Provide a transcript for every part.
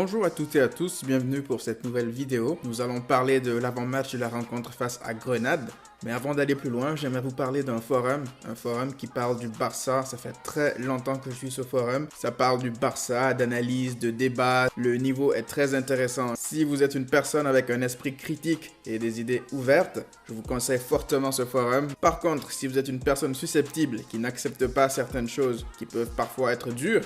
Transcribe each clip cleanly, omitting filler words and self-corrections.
Bonjour à toutes et à tous, bienvenue pour cette nouvelle vidéo. Nous allons parler de l'avant-match de la rencontre face à Grenade. Mais avant d'aller plus loin, j'aimerais vous parler d'un forum qui parle du Barça. Ça fait très longtemps que je suis ce forum. Ça parle du Barça, d'analyse, de débat. Le niveau est très intéressant. Si vous êtes une personne avec un esprit critique et des idées ouvertes, je vous conseille fortement ce forum. Par contre, si vous êtes une personne susceptible qui n'accepte pas certaines choses qui peuvent parfois être dures,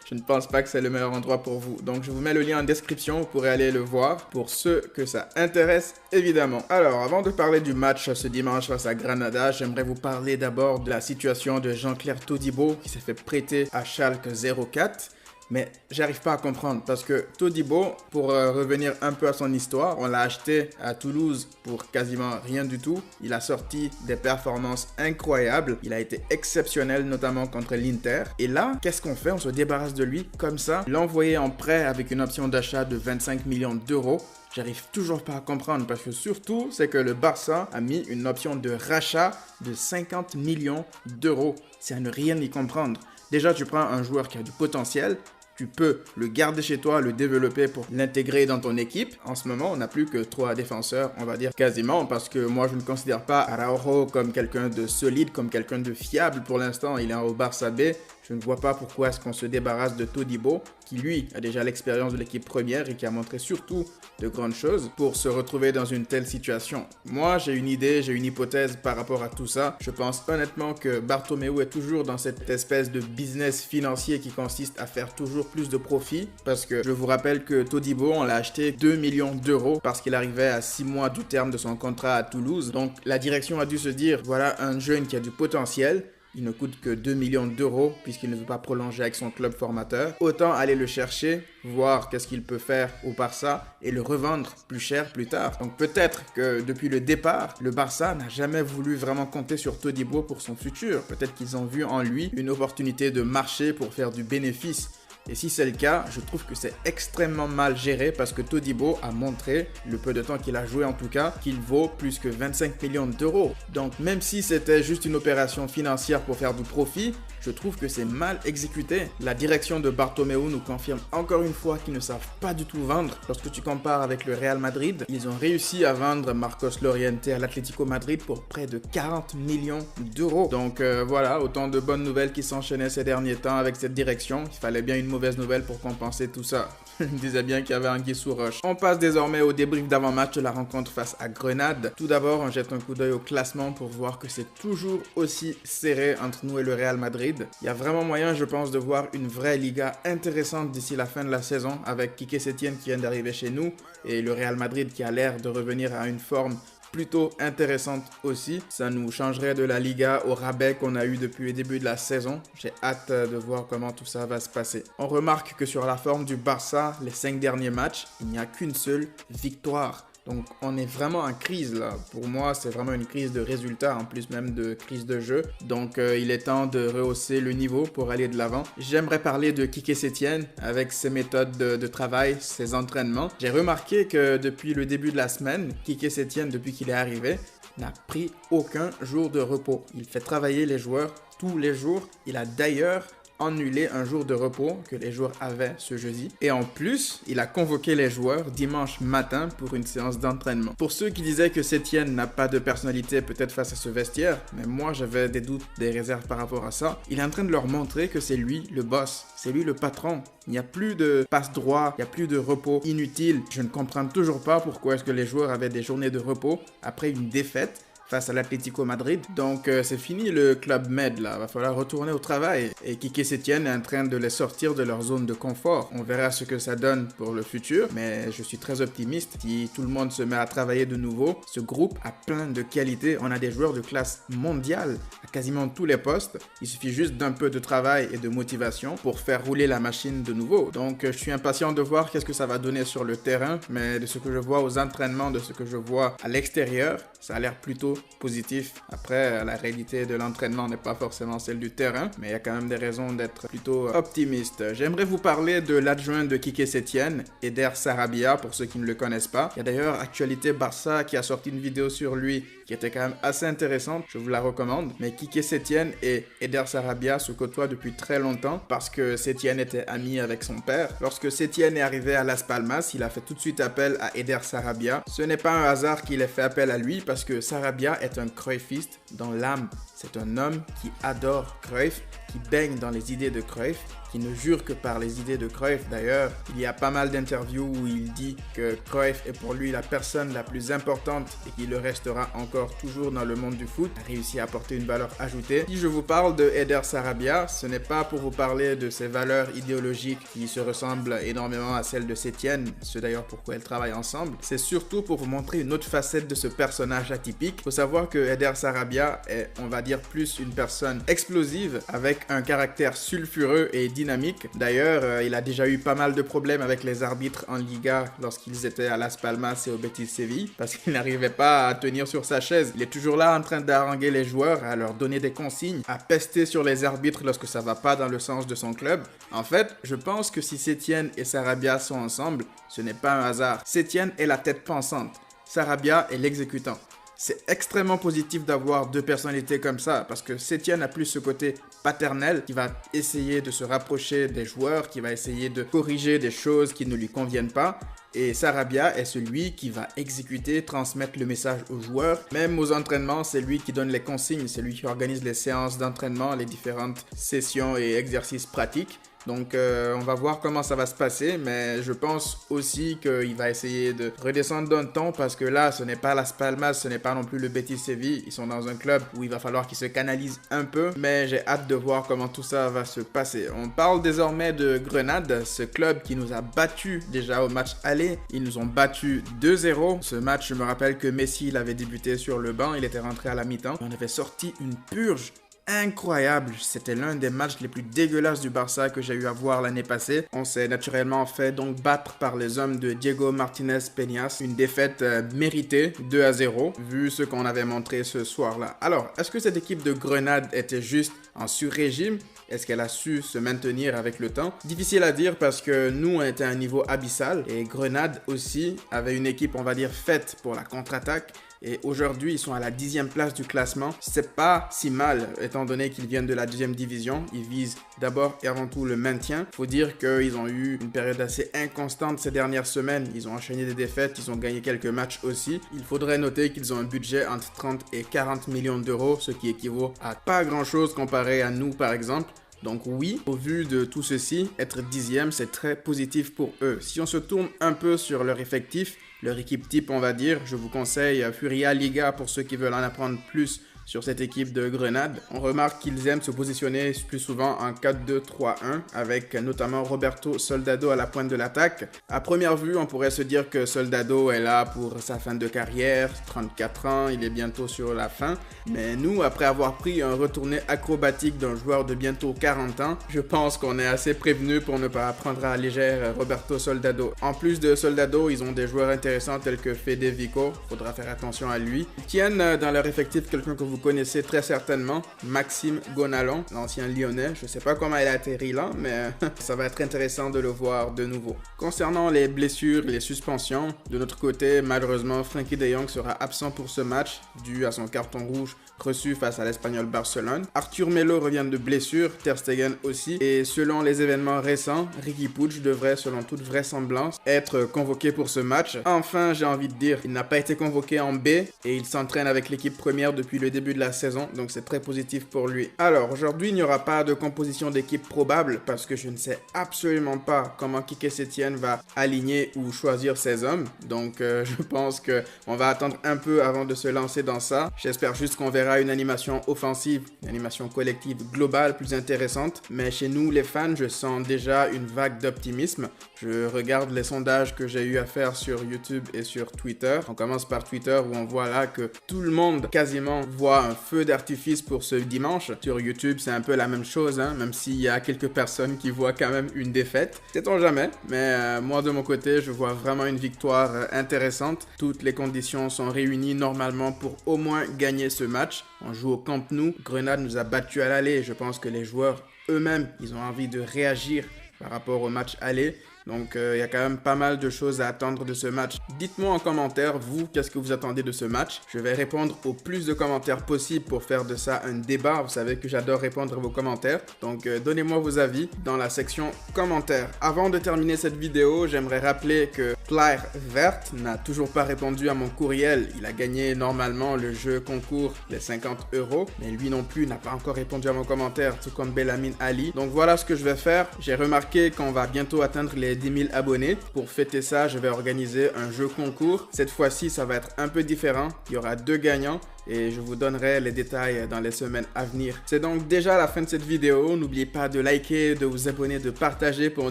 je ne pense pas que c'est le meilleur endroit pour vous. Donc je vous mets le lien en description, vous pourrez aller le voir pour ceux que ça intéresse évidemment. Alors avant de parler du match ce dimanche face à Granada, j'aimerais vous parler d'abord de la situation de Jean-Claire Todibo qui s'est fait prêter à Schalke 04. Mais j'arrive pas à comprendre parce que Todibo, pour revenir un peu à son histoire, on l'a acheté à Toulouse pour quasiment rien du tout. Il a sorti des performances incroyables. Il a été exceptionnel, notamment contre l'Inter. Et là, qu'est-ce qu'on fait? On se débarrasse de lui comme ça. L'envoyer en prêt avec une option d'achat de 25 millions d'euros. J'arrive toujours pas à comprendre parce que surtout, c'est que le Barça a mis une option de rachat de 50 millions d'euros. C'est à ne rien y comprendre. Déjà, tu prends un joueur qui a du potentiel. Tu peux le garder chez toi, le développer pour l'intégrer dans ton équipe. En ce moment, on n'a plus que 3 défenseurs, on va dire quasiment, parce que moi, je ne considère pas Araujo comme quelqu'un de solide, comme quelqu'un de fiable. Pour l'instant, il est au Barça B. Je ne vois pas pourquoi est-ce qu'on se débarrasse de Todibo, qui lui a déjà l'expérience de l'équipe première et qui a montré surtout de grandes choses pour se retrouver dans une telle situation. Moi, j'ai une idée, j'ai une hypothèse par rapport à tout ça. Je pense honnêtement que Bartomeu est toujours dans cette espèce de business financier qui consiste à faire toujours plus de profit. Parce que je vous rappelle que Todibo, on l'a acheté 2 millions d'euros parce qu'il arrivait à 6 mois du terme de son contrat à Toulouse. Donc la direction a dû se dire, voilà un jeune qui a du potentiel. Il ne coûte que 2 millions d'euros puisqu'il ne veut pas prolonger avec son club formateur. Autant aller le chercher, voir qu'est-ce qu'il peut faire au Barça et le revendre plus cher plus tard. Donc peut-être que depuis le départ, le Barça n'a jamais voulu vraiment compter sur Todibo pour son futur. Peut-être qu'ils ont vu en lui une opportunité de marché pour faire du bénéfice. Et si c'est le cas, je trouve que c'est extrêmement mal géré parce que Todibo a montré, le peu de temps qu'il a joué en tout cas, qu'il vaut plus que 25 millions d'euros. Donc même si c'était juste une opération financière pour faire du profit, je trouve que c'est mal exécuté. La direction de Bartomeu nous confirme encore une fois qu'ils ne savent pas du tout vendre. Lorsque tu compares avec le Real Madrid, ils ont réussi à vendre Marcos Llorente à l'Atlético Madrid pour près de 40 millions d'euros. Donc voilà, autant de bonnes nouvelles qui s'enchaînaient ces derniers temps avec cette direction. Il fallait bien une mauvaise nouvelle pour compenser tout ça. Je me disais bien qu'il y avait anguille sous roche. On passe désormais au débrief d'avant-match de la rencontre face à Grenade. Tout d'abord, on jette un coup d'œil au classement pour voir que c'est toujours aussi serré entre nous et le Real Madrid. Il y a vraiment moyen, je pense, de voir une vraie Liga intéressante d'ici la fin de la saison avec Quique Setién qui vient d'arriver chez nous et le Real Madrid qui a l'air de revenir à une forme plutôt intéressante aussi. Ça nous changerait de la Liga au rabais qu'on a eu depuis le début de la saison. J'ai hâte de voir comment tout ça va se passer. On remarque que sur la forme du Barça, les 5 derniers matchs, il n'y a qu'une seule victoire. Donc on est vraiment en crise là. Pour moi, c'est vraiment une crise de résultats en plus même de crise de jeu. Donc il est temps de rehausser le niveau pour aller de l'avant. J'aimerais parler de Quique Setién avec ses méthodes de travail, ses entraînements. J'ai remarqué que depuis le début de la semaine, Quique Setién, depuis qu'il est arrivé, n'a pris aucun jour de repos. Il fait travailler les joueurs tous les jours. Il a d'ailleurs annulé un jour de repos que les joueurs avaient ce jeudi. Et en plus, il a convoqué les joueurs dimanche matin pour une séance d'entraînement. Pour ceux qui disaient que Setién n'a pas de personnalité peut-être face à ce vestiaire, mais moi j'avais des doutes, des réserves par rapport à ça, il est en train de leur montrer que c'est lui le boss, c'est lui le patron. Il n'y a plus de passe droit, il n'y a plus de repos inutile. Je ne comprends toujours pas pourquoi est-ce que les joueurs avaient des journées de repos après une défaite face à l'Atlético Madrid. Donc c'est fini le Club Med là, va falloir retourner au travail. Et Quique Setién est en train de les sortir de leur zone de confort. On verra ce que ça donne pour le futur, mais je suis très optimiste. Si tout le monde se met à travailler de nouveau, ce groupe a plein de qualités. On a des joueurs de classe mondiale à quasiment tous les postes. Il suffit juste d'un peu de travail et de motivation pour faire rouler la machine de nouveau. Donc je suis impatient de voir qu'est-ce que ça va donner sur le terrain, mais de ce que je vois aux entraînements, de ce que je vois à l'extérieur, ça a l'air plutôt plutôt positif. Après, la réalité de l'entraînement n'est pas forcément celle du terrain, mais il y a quand même des raisons d'être plutôt optimiste. J'aimerais vous parler de l'adjoint de Quique Setién, Eder Sarabia, pour ceux qui ne le connaissent pas. Il y a d'ailleurs Actualité Barça qui a sorti une vidéo sur lui qui était quand même assez intéressante, je vous la recommande. Mais Quique Setién et Eder Sarabia se côtoient depuis très longtemps parce que Setién était ami avec son père. Lorsque Setién est arrivé à Las Palmas, il a fait tout de suite appel à Eder Sarabia. Ce n'est pas un hasard qu'il ait fait appel à lui parce que Sarabia est un Cruyffiste dans l'âme. C'est un homme qui adore Cruyff, qui baigne dans les idées de Cruyff, qui ne jure que par les idées de Cruyff. D'ailleurs, il y a pas mal d'interviews où il dit que Cruyff est pour lui la personne la plus importante et qu'il le restera encore toujours dans le monde du foot. Il a réussi à apporter une valeur ajoutée. Si je vous parle de Eder Sarabia, ce n'est pas pour vous parler de ses valeurs idéologiques qui se ressemblent énormément à celles de Setién, c'est d'ailleurs pourquoi ils travaillent ensemble. C'est surtout pour vous montrer une autre facette de ce personnage atypique. Il faut savoir que Eder Sarabia est, on va dire, plus une personne explosive avec un caractère sulfureux et dynamique. D'ailleurs, il a déjà eu pas mal de problèmes avec les arbitres en Liga lorsqu'ils étaient à Las Palmas et au Betis Séville parce qu'il n'arrivait pas à tenir sur sa chaise. Il est toujours là en train d'haranguer les joueurs, à leur donner des consignes, à pester sur les arbitres lorsque ça va pas dans le sens de son club. En fait, je pense que si Setién et Sarabia sont ensemble, ce n'est pas un hasard. Setién est la tête pensante, Sarabia est l'exécutant. C'est extrêmement positif d'avoir deux personnalités comme ça parce que Setién a plus ce côté paternel qui va essayer de se rapprocher des joueurs, qui va essayer de corriger des choses qui ne lui conviennent pas. Et Sarabia est celui qui va exécuter, transmettre le message aux joueurs. Même aux entraînements, c'est lui qui donne les consignes, c'est lui qui organise les séances d'entraînement, les différentes sessions et exercices pratiques. Donc on va voir comment ça va se passer, mais je pense aussi qu'il va essayer de redescendre d'un ton parce que là, ce n'est pas Las Palmas, ce n'est pas non plus le Betis Séville. Ils sont dans un club où il va falloir qu'ils se canalisent un peu, mais j'ai hâte de voir comment tout ça va se passer. On parle désormais de Grenade, ce club qui nous a battus déjà au match aller. Ils nous ont battus 2-0. Ce match, je me rappelle que Messi il avait débuté sur le banc, il était rentré à la mi-temps. On avait sorti une purge incroyable, c'était l'un des matchs les plus dégueulasses du Barça que j'ai eu à voir l'année passée. On s'est naturellement fait donc battre par les hommes de Diego Martinez Peñas, une défaite méritée 2-0 vu ce qu'on avait montré ce soir-là. Alors, est-ce que cette équipe de Grenade était juste en sur-régime? Est-ce qu'elle a su se maintenir avec le temps? Difficile à dire parce que nous, on était à un niveau abyssal et Grenade aussi avait une équipe, on va dire, faite pour la contre-attaque. Et aujourd'hui, ils sont à la 10e place du classement. C'est pas si mal, étant donné qu'ils viennent de la 2e division. Ils visent d'abord et avant tout le maintien. Faut dire qu'ils ont eu une période assez inconstante ces dernières semaines. Ils ont enchaîné des défaites, ils ont gagné quelques matchs aussi. Il faudrait noter qu'ils ont un budget entre 30 et 40 millions d'euros, ce qui équivaut à pas grand-chose comparé à nous, par exemple. Donc oui, au vu de tout ceci, être 10e, c'est très positif pour eux. Si on se tourne un peu sur leur effectif, leur équipe type, on va dire, je vous conseille Furia Liga pour ceux qui veulent en apprendre plus sur cette équipe de Grenade. On remarque qu'ils aiment se positionner plus souvent en 4-2-3-1 avec notamment Roberto Soldado à la pointe de l'attaque. À première vue, on pourrait se dire que Soldado est là pour sa fin de carrière, 34 ans, il est bientôt sur la fin. Mais nous, après avoir pris un retourné acrobatique d'un joueur de bientôt 40 ans, je pense qu'on est assez prévenu pour ne pas prendre à la légère Roberto Soldado. En plus de Soldado, ils ont des joueurs intéressants tels que Fede Vico, faudra faire attention à lui. Ils tiennent dans leur effectif quelqu'un que vous connaissez très certainement, Maxime Gonalon, l'ancien Lyonnais. Je sais pas comment il a atterri là, mais ça va être intéressant de le voir de nouveau. Concernant les blessures, les suspensions, de notre côté, malheureusement, Frenkie de Jong sera absent pour ce match, dû à son carton rouge reçu face à l'Espagnol Barcelone. Arthur Melo revient de blessure, Ter Stegen aussi, et selon les événements récents, Riqui Puig devrait, selon toute vraisemblance, être convoqué pour ce match. Enfin, j'ai envie de dire, il n'a pas été convoqué en B, et il s'entraîne avec l'équipe première depuis le début de la saison, donc c'est très positif pour lui. Alors, aujourd'hui, il n'y aura pas de composition d'équipe probable, parce que je ne sais absolument pas comment Quique Setién va aligner ou choisir ses hommes, donc je pense qu'on va attendre un peu avant de se lancer dans ça. J'espère juste qu'on verra une animation offensive, une animation collective globale plus intéressante, mais chez nous les fans, je sens déjà une vague d'optimisme. Je regarde les sondages que j'ai eu à faire sur YouTube et sur Twitter. On commence par Twitter où on voit là que tout le monde quasiment voit aura un feu d'artifice pour ce dimanche. Sur YouTube, c'est un peu la même chose, hein, même s'il y a quelques personnes qui voient quand même une défaite. Sait-on jamais, mais moi de mon côté, je vois vraiment une victoire intéressante. Toutes les conditions sont réunies normalement pour au moins gagner ce match. On joue au Camp Nou. Grenade nous a battus à l'aller. Je pense que les joueurs eux-mêmes, ils ont envie de réagir par rapport au match aller. Donc, il y a quand même pas mal de choses à attendre de ce match. Dites-moi en commentaire, vous, qu'est-ce que vous attendez de ce match? Je vais répondre au plus de commentaires possible pour faire de ça un débat. Vous savez que j'adore répondre à vos commentaires. Donc, donnez-moi vos avis dans la section commentaires. Avant de terminer cette vidéo, j'aimerais rappeler que Claire Verte n'a toujours pas répondu à mon courriel. Il a gagné normalement le jeu concours les 50 €, mais lui non plus n'a pas encore répondu à mon commentaire, tout comme Bellamine Ali. Donc, voilà ce que je vais faire. J'ai remarqué qu'on va bientôt atteindre les 10 000 abonnés. Pour fêter ça, je vais organiser un jeu concours. Cette fois-ci, ça va être un peu différent. Il y aura 2 gagnants et je vous donnerai les détails dans les semaines à venir. C'est donc déjà la fin de cette vidéo. N'oubliez pas de liker, de vous abonner, de partager pour me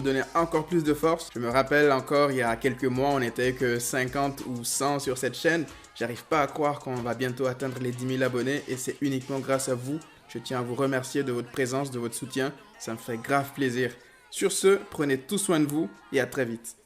donner encore plus de force. Je me rappelle encore, il y a quelques mois, on n'était que 50 ou 100 sur cette chaîne. J'arrive pas à croire qu'on va bientôt atteindre les 10 000 abonnés et c'est uniquement grâce à vous. Je tiens à vous remercier de votre présence, de votre soutien. Ça me fait grave plaisir. Sur ce, prenez tout soin de vous et à très vite.